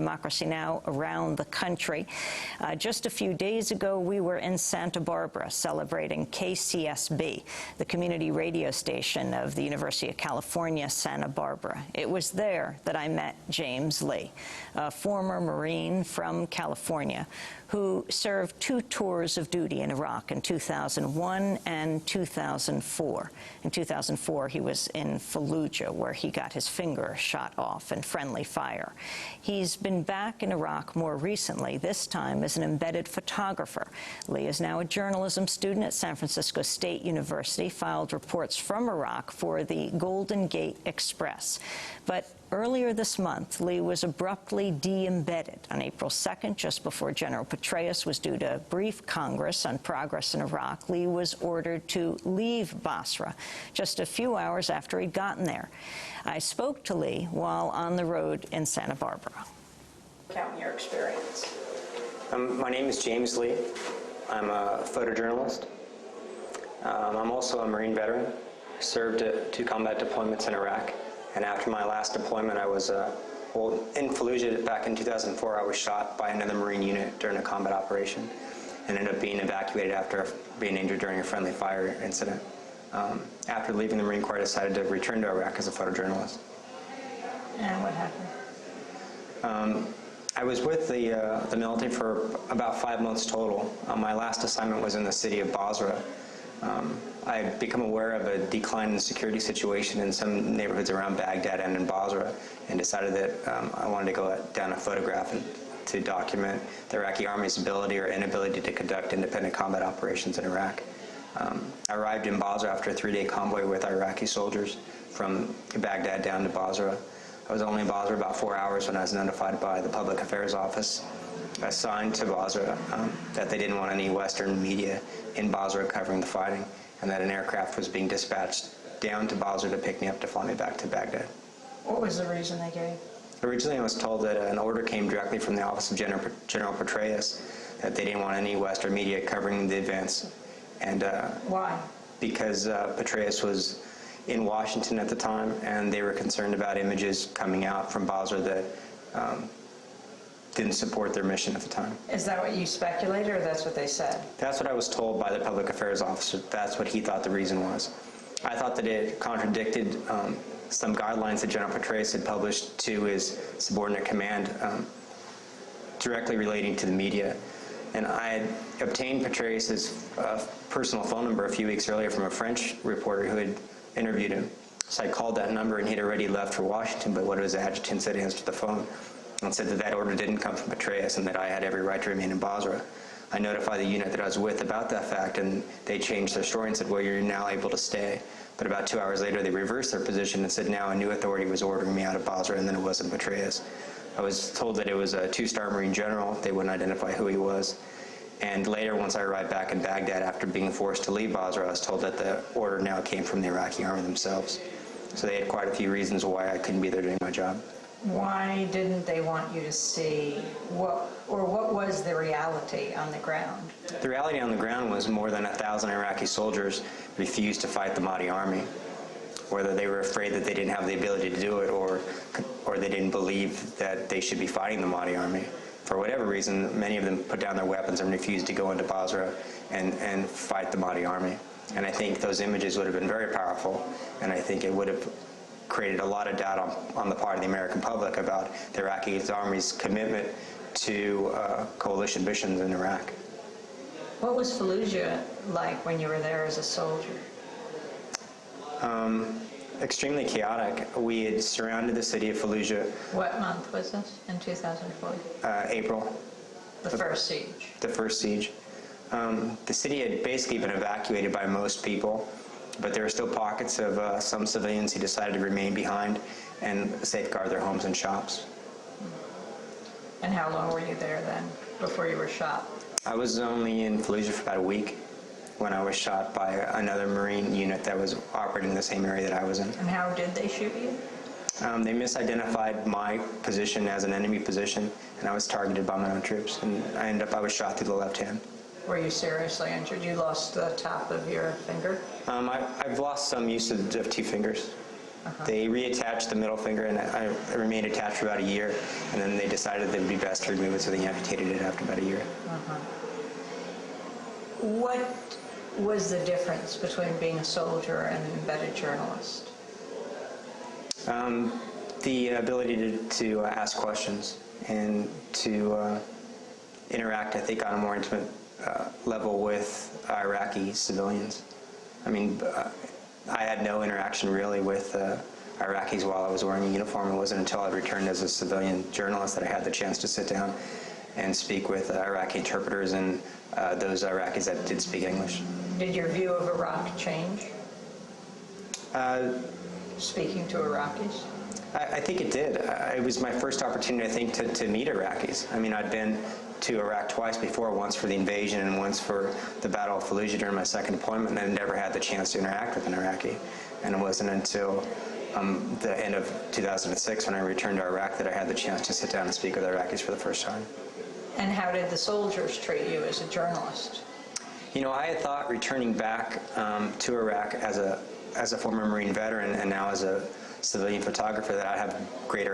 Democracy Now! Around the country. Just a few days ago, we were in Santa Barbara celebrating KCSB, the community radio station of the University of California, Santa Barbara. It was there that I met James Lee, a former Marine from California who served 2 tours of duty in Iraq in 2001 and 2004. In 2004, he was in Fallujah, where he got his finger shot off in friendly fire. He's been back in Iraq more recently, this time as an embedded photographer. Lee is now a journalism student at San Francisco State University, filed reports from Iraq for the Golden Gate XPress. But earlier this month, Lee was abruptly de-embedded on April 2nd, just before General Petraeus was due to brief Congress on progress in Iraq. Lee was ordered to leave Basra just a few hours after he'd gotten there. I spoke to Lee while on the road in Santa Barbara. Count your experience. My name is James Lee. I'm a photojournalist. I'm also a Marine veteran. I served 2 combat deployments in Iraq. And after my last deployment, I was in Fallujah back in 2004. I was shot by another Marine unit during a combat operation and ended up being evacuated after being injured during a friendly fire incident. After leaving the Marine Corps, I decided to return to Iraq as a photojournalist. And what happened? I was with the military for about 5 months total. My last assignment was in the city of Basra. I had become aware of a decline in the security situation in some neighborhoods around Baghdad and in Basra, and decided that I wanted to go down a photograph and to document the Iraqi Army's ability or inability to conduct independent combat operations in Iraq. I arrived in Basra after a 3-day convoy with Iraqi soldiers from Baghdad down to Basra. I was only in Basra about 4 hours when I was notified by the Public Affairs Office assigned to Basra that they didn't want any Western media in Basra covering the fighting, and that an aircraft was being dispatched down to Basra to pick me up to fly me back to Baghdad. What was the reason they gave? Originally, I was told that an order came directly from the office of General Petraeus that they didn't want any Western media covering the advance. And why? Because Petraeus was in Washington at the time, and they were concerned about images coming out from Basra that didn't support their mission at the time. Is that what you speculated, or that's what they said? That's what I was told by the public affairs officer. That's what he thought the reason was. I thought that it contradicted some guidelines that General Petraeus had published to his subordinate command directly relating to the media. And I had obtained Petraeus's personal phone number a few weeks earlier from a French reporter who had interviewed him. So I called that number, and he'd already left for Washington, but one of his adjutants had answered the phone and said that that order didn't come from Petraeus and that I had every right to remain in Basra. I notified the unit that I was with about that fact, and they changed their story and said, well, you're now able to stay. But about 2 hours later, they reversed their position and said now a new authority was ordering me out of Basra, and then it wasn't Petraeus. I was told that it was a 2-star Marine general. They wouldn't identify who he was. And later, once I arrived back in Baghdad after being forced to leave Basra, I was told that the order now came from the Iraqi army themselves. So they had quite a few reasons why I couldn't be there doing my job. Why didn't they want you to see what was the reality on the ground? The reality on the ground was more than 1,000 Iraqi soldiers refused to fight the Mahdi army, whether they were afraid that they didn't have the ability to do it or they didn't believe that they should be fighting the Mahdi army. For whatever reason, many of them put down their weapons and refused to go into Basra and fight the Mahdi army. And I think those images would have been very powerful, and I think it would have created a lot of doubt on the part of the American public about the Iraqi army's commitment to coalition missions in Iraq. What was Fallujah like when you were there as a soldier? Extremely chaotic. We had surrounded the city of Fallujah. What month was this in 2004? April. The first siege. The first siege. The city had basically been evacuated by most people, but there were still pockets of some civilians who decided to remain behind and safeguard their homes and shops. And how long were you there then, before you were shot? I was only in Fallujah for about a week when I was shot by another Marine unit that was operating in the same area that I was in. And how did they shoot you? They misidentified my position as an enemy position, and I was targeted by my own troops, and I was shot through the left hand. Were you seriously injured? You lost the top of your finger? I've lost some use of 2 fingers. They reattached the middle finger, and I remained attached for about a year, and then they decided that it would be best to remove it, so they amputated it after about a year. What was the difference between being a soldier and an embedded journalist? The ability to ask questions and to interact, I think, on a more intimate level with Iraqi civilians. I mean, I had no interaction really with Iraqis while I was wearing a uniform. It wasn't until I returned as a civilian journalist that I had the chance to sit down and speak with Iraqi interpreters and those Iraqis that did speak English. Did your view of Iraq change? Speaking to Iraqis? I think it did. It was my first opportunity, I think, to meet Iraqis. I mean, I'd been to Iraq twice before, once for the invasion and once for the Battle of Fallujah during my second deployment, and I never had the chance to interact with an Iraqi. And it wasn't until the end of 2006 when I returned to Iraq that I had the chance to sit down and speak with Iraqis for the first time. And how did the soldiers treat you as a journalist? You know, I had thought returning back to Iraq as a former Marine veteran and now as a civilian photographer that I'd have greater